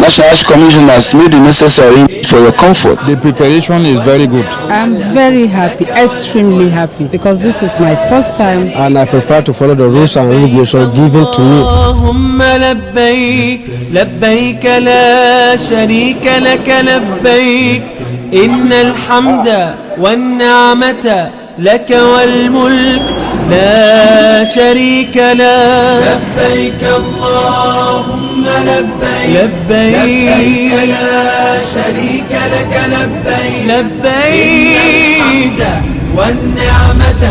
National Hajj Commission has made the necessary for your comfort. The preparation is very good. I'm very happy, extremely happy, because this is my first time. And I prepare to follow the rules and regulations given to me. اللهم لبيك لبيك لا شريك لك لبيك إن الحمد والنعمة لك والملك لا شريك له لبيك اللهم لبيك لبيك لا شريك لك لبيك لبيك والنعمة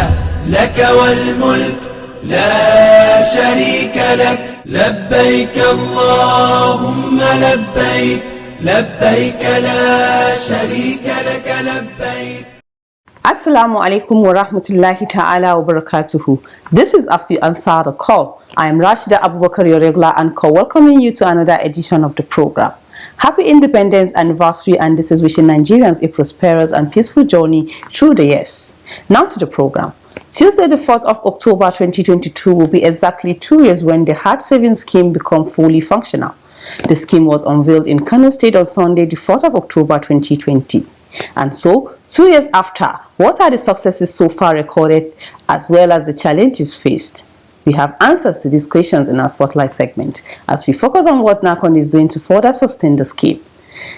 لك والملك لا شريك لك لبيك اللهم لبيك لبيك لا شريك لك لبيك. Assalamu alaikum wa rahmatullahi ta'ala wa barakatuhu. This is As You Answer the Call. I am Rashida Abubakar, your regular anchor, welcoming you to another edition of the program. Happy Independence Anniversary, and this is wishing Nigerians a prosperous and peaceful journey through the years. Now to the program. Tuesday the 4th of October 2022 will be exactly 2 years when the Hajj Savings Scheme become fully functional. The scheme was unveiled in Kano State on Sunday the 4th of October 2020. And so, 2 years after, what are the successes so far recorded as well as the challenges faced? We have answers to these questions in our Spotlight segment as we focus on what NAHCON is doing to further sustain the scheme.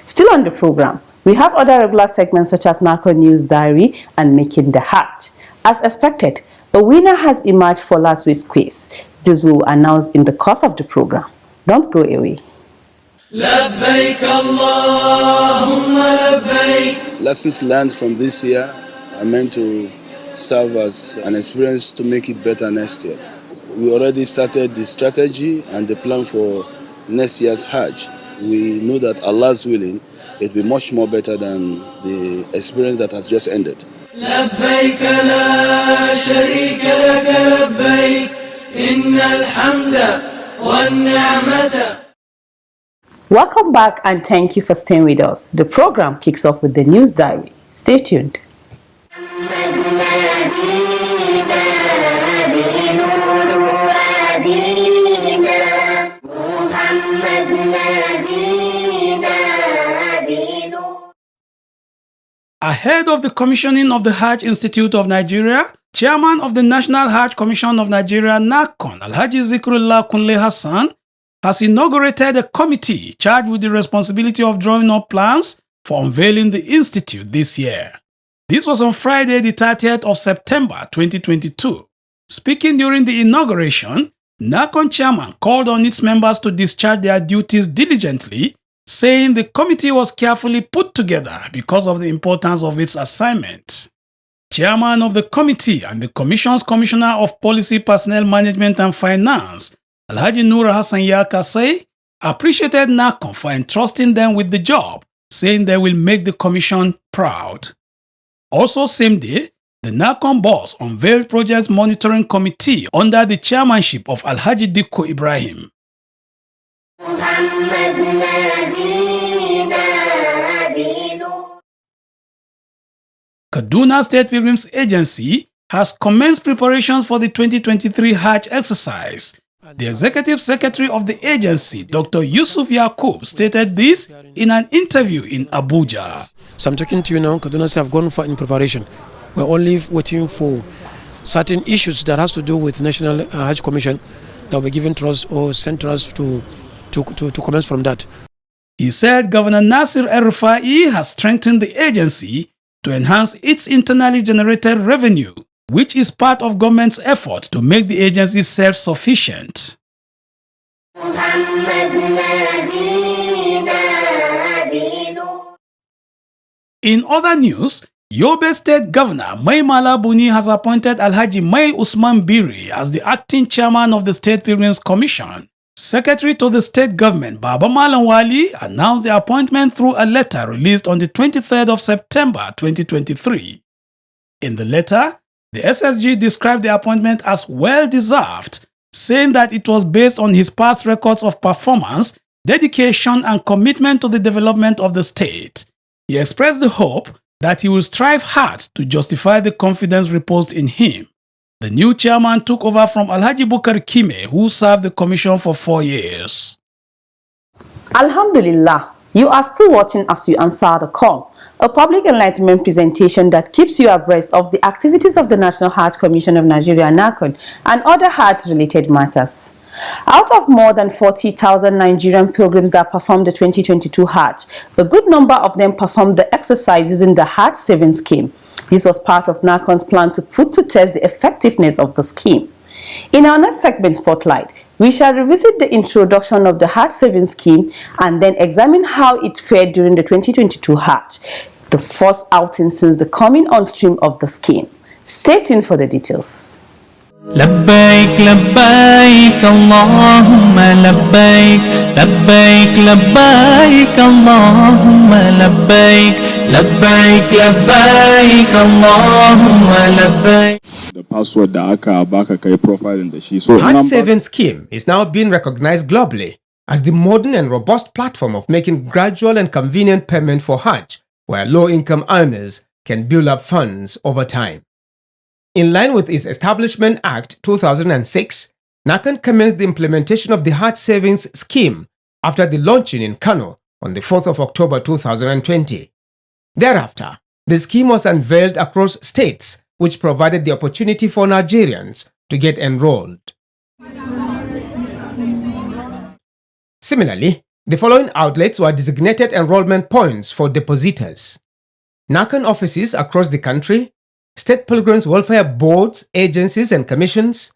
Still on the program, we have other regular segments such as NAHCON News Diary and Making the Hajj. As expected, a winner has emerged for last week's quiz. This will announce in the course of the program. Don't go away. لبيك اللهم لبيك. Lessons learned from this year are meant to serve as an experience to make it better next year. We already started the strategy and the plan for next year's Hajj. We know that Allah's willing, it will be much more better than the experience that has just ended. لبيك لا شريك لك لبيك إن الحمد والنعمة. Welcome back and thank you for staying with us. The program kicks off with the News Diary. Stay tuned. Ahead of the commissioning of the Hajj Institute of Nigeria, Chairman of the National Hajj Commission of Nigeria, NAHCON, Alhaji Zikrullah Kunle Hassan, has inaugurated a committee charged with the responsibility of drawing up plans for unveiling the institute this year. This was on Friday, the 30th of September 2022. Speaking during the inauguration, NAHCON chairman called on its members to discharge their duties diligently, saying the committee was carefully put together because of the importance of its assignment. Chairman of the committee and the Commission's Commissioner of Policy, Personnel Management and Finance, Alhaji Noor Hassan Yakasai, appreciated NAHCON for entrusting them with the job, saying they will make the commission proud. Also same day, the NAHCON boss unveiled Projects Monitoring Committee under the chairmanship of Alhaji Dikko Ibrahim. Kaduna State Pilgrims Agency has commenced preparations for the 2023 Hajj exercise. The executive secretary of the agency, Dr. Yusuf Yakub, stated this in an interview in Abuja. So I'm talking to you now, Kaduna State have gone for in preparation. We're only waiting for certain issues that has to do with National Hajj Commission that will be given to us or sent to us to commence from that. He said Governor Nasir El-Rufai has strengthened the agency to enhance its internally generated revenue, which is part of government's effort to make the agency self-sufficient. In other news, Yobe State Governor Mai Mala Buni has appointed Alhaji Mai Usman Biri as the acting chairman of the State Pilgrims Commission. Secretary to the state government Baba Malam Wali announced the appointment through a letter released on the 23rd of September 2023. In the letter, the SSG described the appointment as well-deserved, saying that it was based on his past records of performance, dedication, and commitment to the development of the state. He expressed the hope that he will strive hard to justify the confidence reposed in him. The new chairman took over from Alhaji Bukar Kime, who served the commission for 4 years. Alhamdulillah, you are still watching As You Answer the Call, a public enlightenment presentation that keeps you abreast of the activities of the National Hajj Commission of Nigeria NAHCON and other Hajj-related matters. Out of more than 40,000 Nigerian pilgrims that performed the 2022 Hajj, a good number of them performed the exercise using the Hajj savings scheme. This was part of NAHCON's plan to put to test the effectiveness of the scheme. In our next segment, Spotlight, we shall revisit the introduction of the Hajj savings scheme and then examine how it fared during the 2022 Hajj, the first outing since the coming on stream of the scheme. Stay tuned for the details. لبيك لبيك اللهم لبيك لبيك لبيك اللهم لبيك لبيك لبيك اللهم لبيك. The password da aka baka kai profiling da shi. So Hajj Savings Scheme is now being recognized globally as the modern and robust platform of making gradual and convenient payment for Hajj, where low-income earners can build up funds over time. In line with its Establishment Act 2006, NAHCON commenced the implementation of the Hajj Savings Scheme after the launching in Kano on the 4th of October 2020. Thereafter, the scheme was unveiled across states, which provided the opportunity for Nigerians to get enrolled. Similarly, the following outlets were designated enrollment points for depositors: NAHCON offices across the country, State Pilgrims Welfare Boards, agencies and commissions,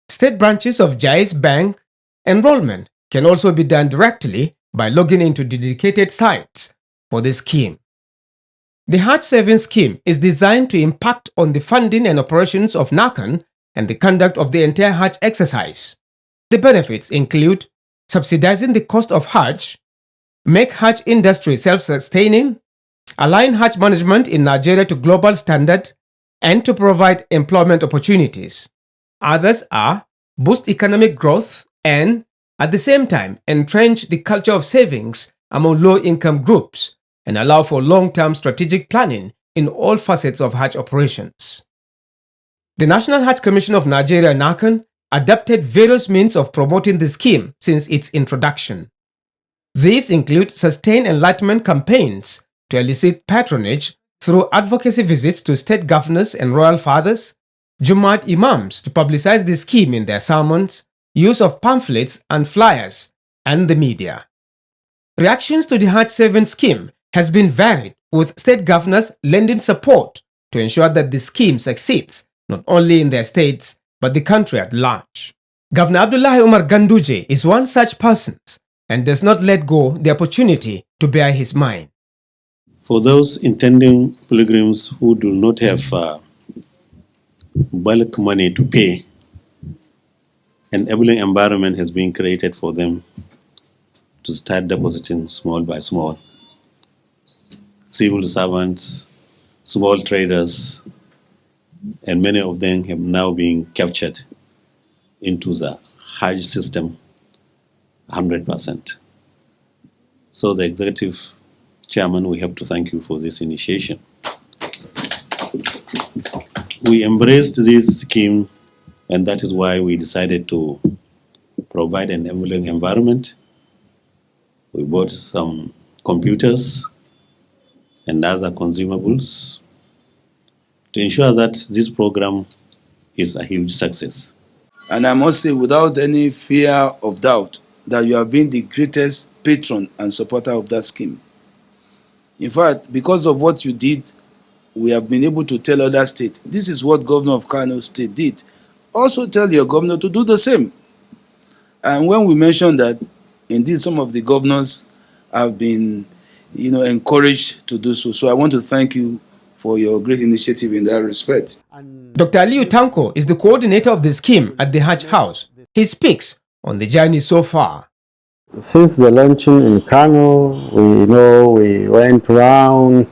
state branches of Jais Bank. Enrollment can also be done directly by logging into dedicated sites for the scheme. The Hajj Savings Scheme is designed to impact on the funding and operations of NAHCON and the conduct of the entire Hajj exercise. The benefits include subsidizing the cost of Hajj, make Hajj industry self-sustaining, align Hajj management in Nigeria to global standard, and to provide employment opportunities. Others are boost economic growth and, at the same time, entrench the culture of savings among low-income groups and allow for long-term strategic planning in all facets of Hajj operations. The National Hajj Commission of Nigeria NAHCON adopted various means of promoting the scheme since its introduction. These include sustained enlightenment campaigns to elicit patronage through advocacy visits to state governors and royal fathers, Jumaat imams to publicize the scheme in their sermons, use of pamphlets and flyers, and the media. Reactions to the Hajj Savings Scheme has been varied, with state governors lending support to ensure that the scheme succeeds not only in their states but the country at large. Governor Abdullahi Umar Ganduje is one such person and does not let go the opportunity to bear his mind. For those intending pilgrims who do not have bulk money to pay, an enabling environment has been created for them to start depositing small by small. Civil servants, small traders, and many of them have now been captured into the Hajj system 100%. So the executive chairman, we have to thank you for this initiation. We embraced this scheme, and that is why we decided to provide an enabling environment. We bought some computers and other consumables to ensure that this program is a huge success. And I must say, without any fear of doubt, that you have been the greatest patron and supporter of that scheme. In fact, because of what you did, we have been able to tell other states, this is what Governor of Kano State did. Also tell your governor to do the same. And when we mentioned that, indeed, some of the governors have been, encouraged to do so. So I want to thank you for your great initiative in that respect. Dr. Aliyu Tanko is the coordinator of the scheme at the Hajj House. He speaks on the journey so far. Since the launching in Kano, we went around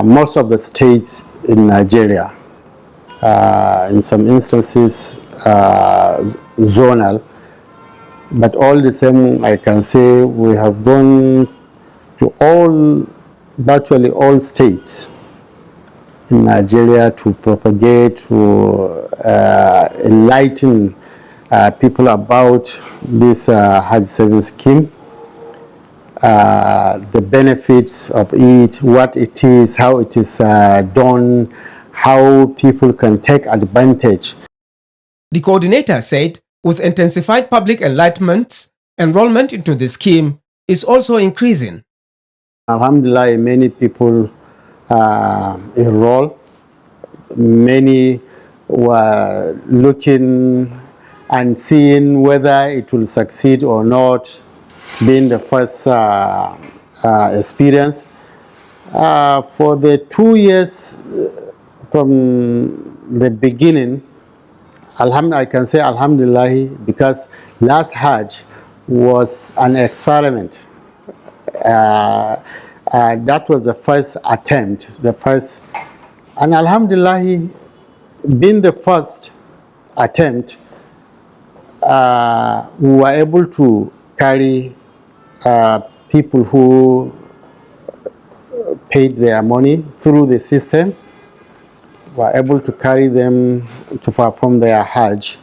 most of the states in Nigeria. In some instances, zonal. But all the same, I can say we have gone to virtually all states in Nigeria to propagate, to enlighten people about this Hajj Savings Scheme, the benefits of it, what it is, how it is done, how people can take advantage. The coordinator said with intensified public enlightenment, enrollment into the scheme is also increasing. Alhamdulillah, many people enroll. Many were looking and seeing whether it will succeed or not, being the first experience. For the 2 years from the beginning, I can say Alhamdulillah, because last Hajj was an experiment. That was the first attempt, and Alhamdulillah, being the first attempt, we were able to carry people who paid their money through the system, were able to carry them to perform their Hajj.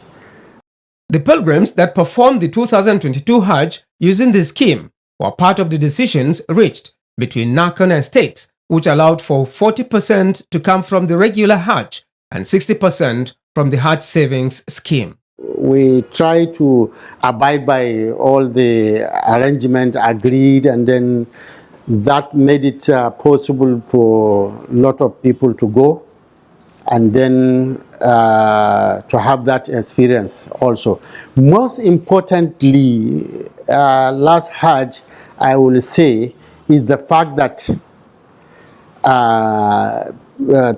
The pilgrims that performed the 2022 Hajj using the scheme were part of the decisions reached between NAHCON and states, which allowed for 40% to come from the regular Hajj and 60% from the Hajj savings scheme. We try to abide by all the arrangement agreed, and then that made it possible for a lot of people to go, and then to have that experience also. Most importantly, last Hajj, I will say, is the fact that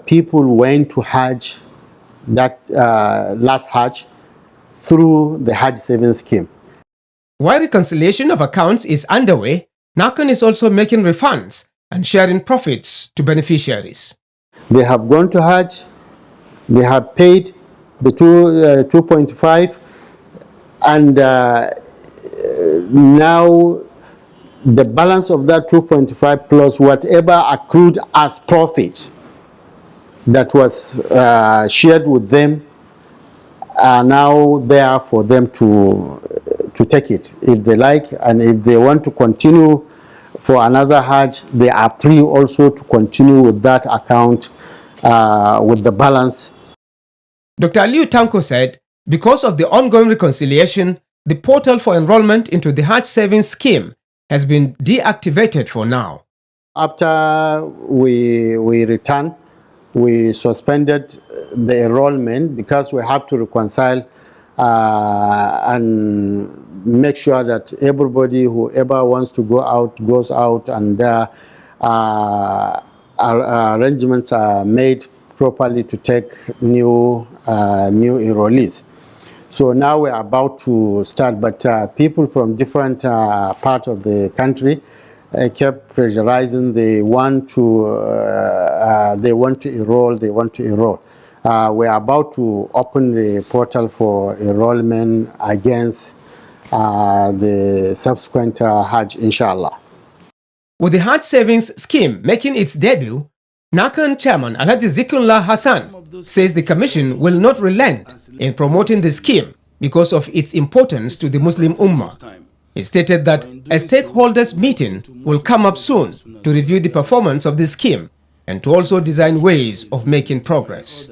people went to Hajj, that last Hajj, through the Hajj savings scheme. While reconciliation of accounts is underway, NAHCON is also making refunds and sharing profits to beneficiaries. They have gone to Hajj, they have paid the 2.5, and now the balance of that 2.5 plus whatever accrued as profits that was shared with them are now there for them to take it if they like, and if they want to continue for another Hajj, they are free also to continue with that account with the balance. Dr. Aliu Tanko said, because of the ongoing reconciliation, the portal for enrollment into the Hajj savings scheme has been deactivated for now. After we returned, we suspended the enrollment because we have to reconcile and make sure that everybody, whoever wants to go out, goes out, and arrangements are made properly to take new enrollees. So now we're about to start, but people from different parts of the country kept pressurizing. They want to enroll. We're about to open the portal for enrollment against the subsequent Hajj, inshallah. With the Hajj savings scheme making its debut, NAHCON chairman Alhaji Zikrullah Hassan says the commission will not relent in promoting the scheme because of its importance to the Muslim Ummah. He stated that a stakeholders meeting will come up soon to review the performance of the scheme and to also design ways of making progress.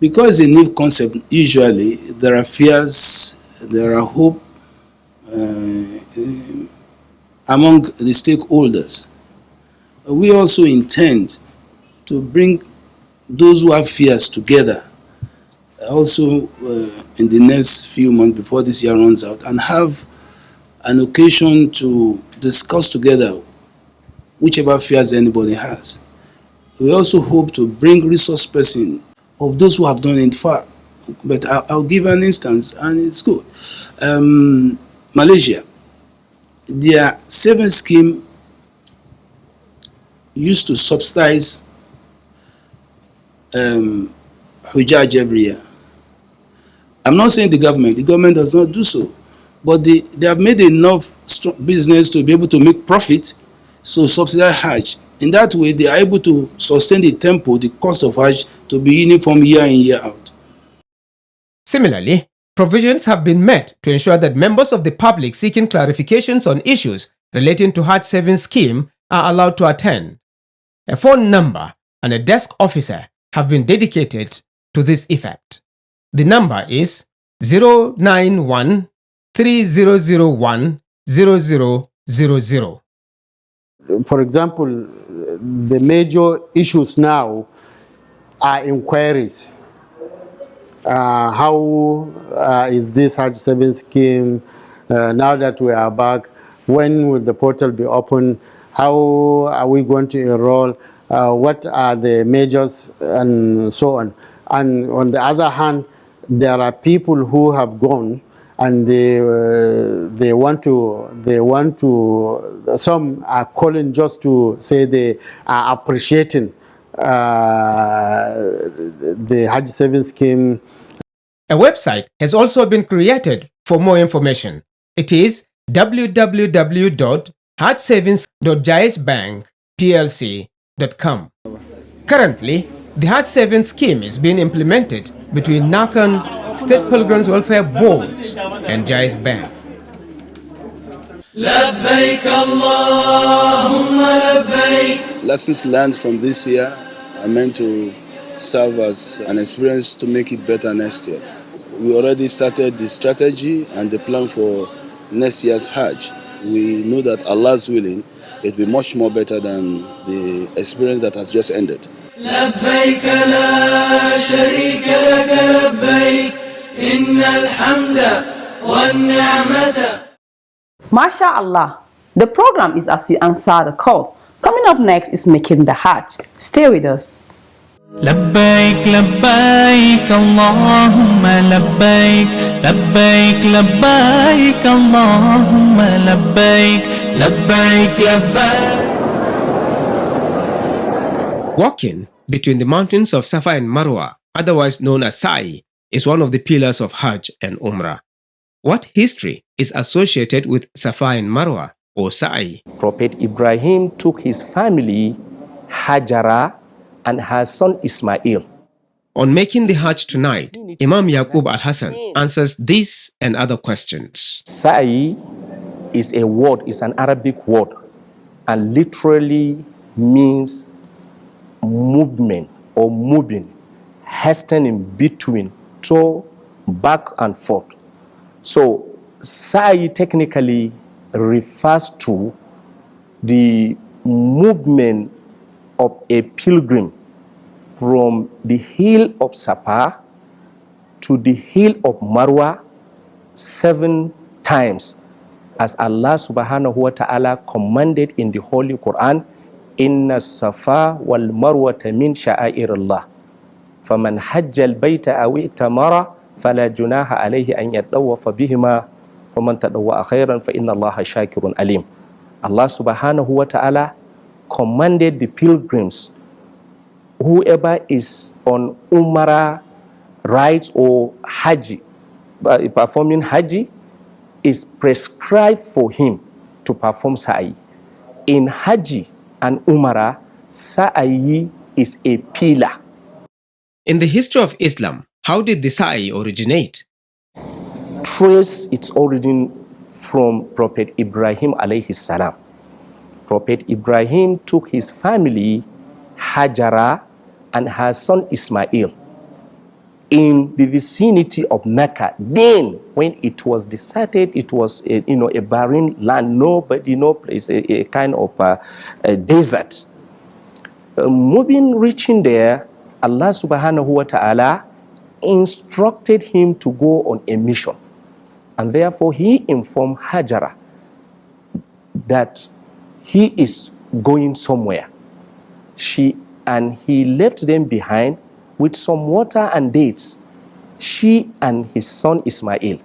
Because in new concept, usually there are fears, there are hope among the stakeholders. We also intend to bring those who have fears together also in the next few months before this year runs out, and have an occasion to discuss together whichever fears anybody has. We also hope to bring resource person of those who have done it far. But I'll give an instance, and it's good. Malaysia, their savings scheme used to subsidize Hajj every year. I'm not saying the government does not do so, but they have made enough business to be able to make profit, so subsidize Hajj. In that way, they are able to sustain the tempo, the cost of Hajj, to be uniform year in, year out. Similarly, provisions have been met to ensure that members of the public seeking clarifications on issues relating to Hajj savings scheme are allowed to attend. A phone number and a desk officer have been dedicated to this effect. The number is 091 3001 0000. For example, the major issues now are inquiries. How is this Hajj savings scheme now that we are back? When will the portal be open? How are we going to enroll? What are the measures and so on? And on the other hand, there are people who have gone and they want to. Some are calling just to say they are appreciating the Hajj savings scheme. A website has also been created for more information. It is www.hajsavings.jaisbankplc.com. Currently, the Hajj savings scheme is being implemented between NAHCON, State Pilgrims Welfare Boards, and Jais Bank. Lessons learned from this year are meant to serve as an experience to make it better next year. We already started the strategy and the plan for next year's Hajj. We know that Allah's willing, it will be much more better than the experience that has just ended. لبيك لا شريك لك لبيك إن الحمد والنعمة. MashaAllah, the program is As You Answer the Call. Coming up next is Making the Hajj. Stay with us. لبيك لبيك اللهم لبيك لبيك لبيك اللهم لبيك لبيك لبيك. Walking between the mountains of Safa and Marwa, otherwise known as Sa'i, is one of the pillars of Hajj and Umrah. What history is associated with Safa and Marwa or Sa'i? Prophet Ibrahim took his family, Hajara, and her son Ismail. On Making the Hajj tonight, Imam Yaqub Al-Hassan answers this and other questions. Sa'i is a word, is an Arabic word, and literally means movement or moving, hastening between, to back and forth. So Sa'i technically refers to the movement of a pilgrim from the hill of Safa to the hill of Marwa 7 times, as Allah subhanahu wa ta'ala commanded in the Holy Quran, Inna Safa wal Marwata min sha'airullah. Faman hajja al-bayta aw i'tamara fala junaha alayhi an yatawafa bihima wa man tadawwa khairan fa inna Allaha shakirun alim. Allah subhanahu wa ta'ala commanded the pilgrims, whoever is on Umrah rites or Hajj, performing Hajj, is prescribed for him to perform Sa'i. In Hajj and Umrah, Sa'i is a pillar. In the history of Islam, how did the Sa'i originate? Trace its origin from Prophet Ibrahim alayhi salam. Prophet Ibrahim took his family, Hajara, and her son Ismail in the vicinity of Mecca. Then, when it was deserted, it was a barren land, nobody, no place, a kind of a desert. Reaching there, Allah subhanahu wa ta'ala instructed him to go on a mission. And therefore, he informed Hajara that he is going somewhere. He left them behind with some water and dates, she and his son Ismail.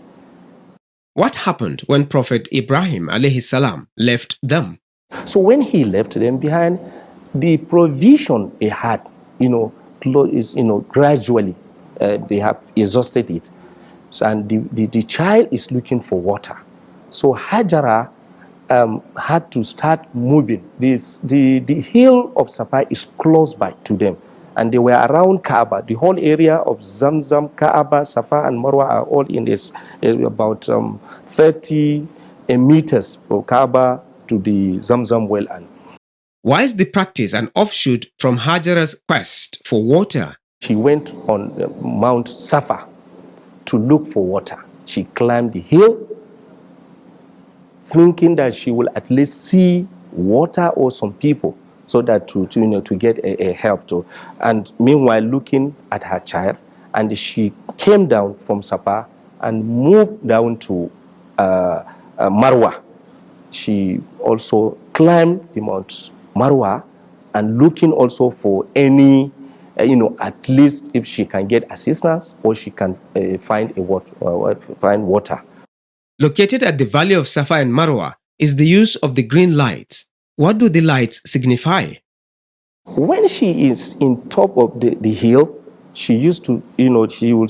What happened when Prophet Ibrahim alayhi salam left them? So when he left them behind, the provision they had, is, gradually they have exhausted it. So, and the child is looking for water. So Hajara had to start moving. The hill of Safa is close by to them, and they were around Kaaba. The whole area of Zamzam, Kaaba, Safa, and Marwa are all in this about 30 meters from Kaaba to the Zamzam well. And why is the practice an offshoot from Hajara's quest for water? she went on Mount Safa to look for water. She climbed the hill, thinking that she will at least see water or some people, so that to get a help to. And meanwhile, looking at her child, and she came down from Safa and moved down to Marwa. She also climbed the Mount Marwa and looking also for any, at least if she can get assistance or she can find water. Located at the valley of Safa and Marwa is the use of the green lights. What do the lights signify? When she is in top of the hill, she used to, she will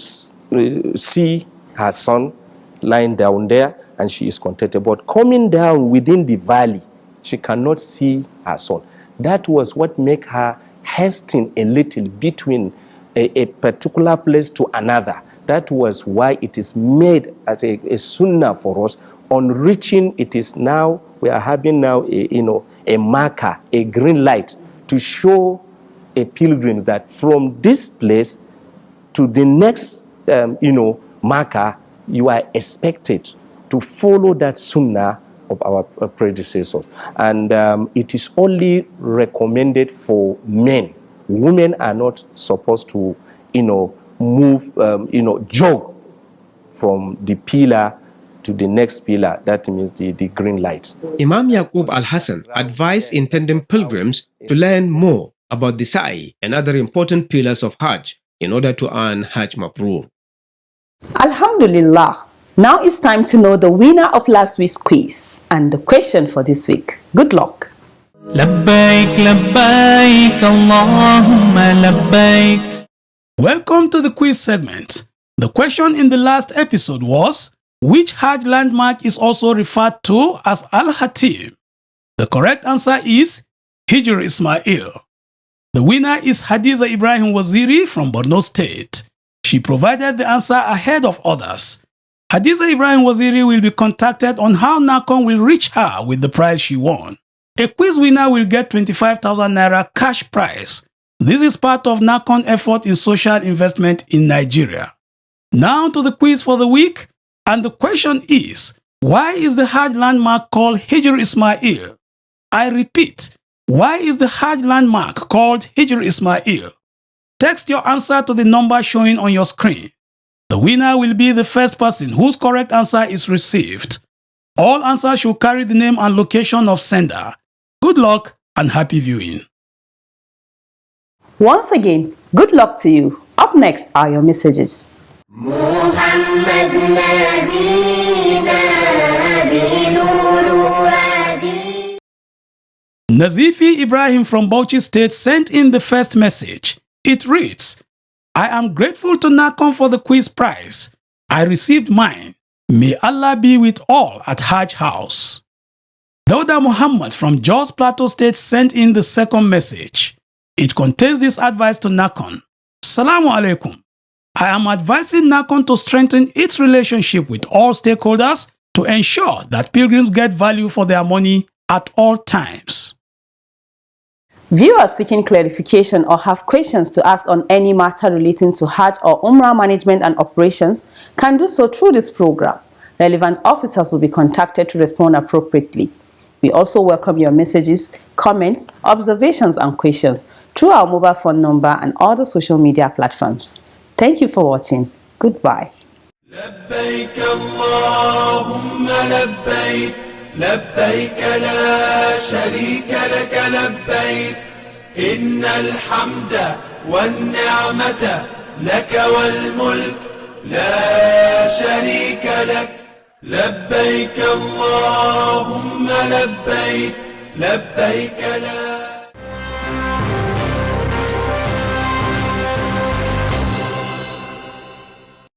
see her son lying down there and she is contented. But coming down within the valley, she cannot see her son. That was what made her hasten a little between a particular place to another. That was why it is made as a sunnah for us. On reaching, it is now, we are having now a marker, a green light, to show a pilgrims that from this place to the next, marker, you are expected to follow that sunnah of our predecessors. And it is only recommended for men. Women are not supposed to, move, jog from the pillar to the next pillar. That means the green light. Imam Yaqub Al-Hassan advised intending pilgrims to learn more about the Sa'i and other important pillars of Hajj in order to earn Hajj Mabrur. Alhamdulillah. Now it's time to know the winner of last week's quiz and the question for this week. Good luck. لبيك لبيك اللهم لبيك. Welcome to the quiz segment. The question in the last episode was, which Hajj landmark is also referred to as Al-Hatim? The correct answer is Hijr Ismail. The winner is Hadiza Ibrahim Waziri from Borno State. She provided the answer ahead of others. Hadiza Ibrahim Waziri will be contacted on how NAHCON will reach her with the prize she won. A quiz winner will get 25,000 Naira cash prize. This is part of NAHCON effort in social investment in Nigeria. Now to the quiz for the week. And the question is, why is the Hajj landmark called Hijr Ismail? I repeat, why is the Hajj landmark called Hijr Ismail? Text your answer to the number showing on your screen. The winner will be the first person whose correct answer is received. All answers should carry the name and location of sender. Good luck and happy viewing. Once again, good luck to you. Up next are your messages. Nazifi Ibrahim from Bauchi State sent in the first message. It reads, I am grateful to NAHCON for the quiz prize. I received mine. May Allah be with all at Hajj House. Dauda Muhammad from Jos Plateau State sent in the second message. It contains this advice to NAHCON. Assalamu alaikum. I am advising NAHCON to strengthen its relationship with all stakeholders to ensure that pilgrims get value for their money at all times. Viewers seeking clarification or have questions to ask on any matter relating to Hajj or Umrah management and operations can do so through this program. Relevant officers will be contacted to respond appropriately. We also welcome your messages, comments, observations and questions through our mobile phone number and other social media platforms. Thank you for watching. Goodbye. لبيك اللهم لبيك لبيك لا شريك لك لبيك إن الحمد والنعمة لك والملك لا شريك لك لبيك اللهم لبيك لبيك لا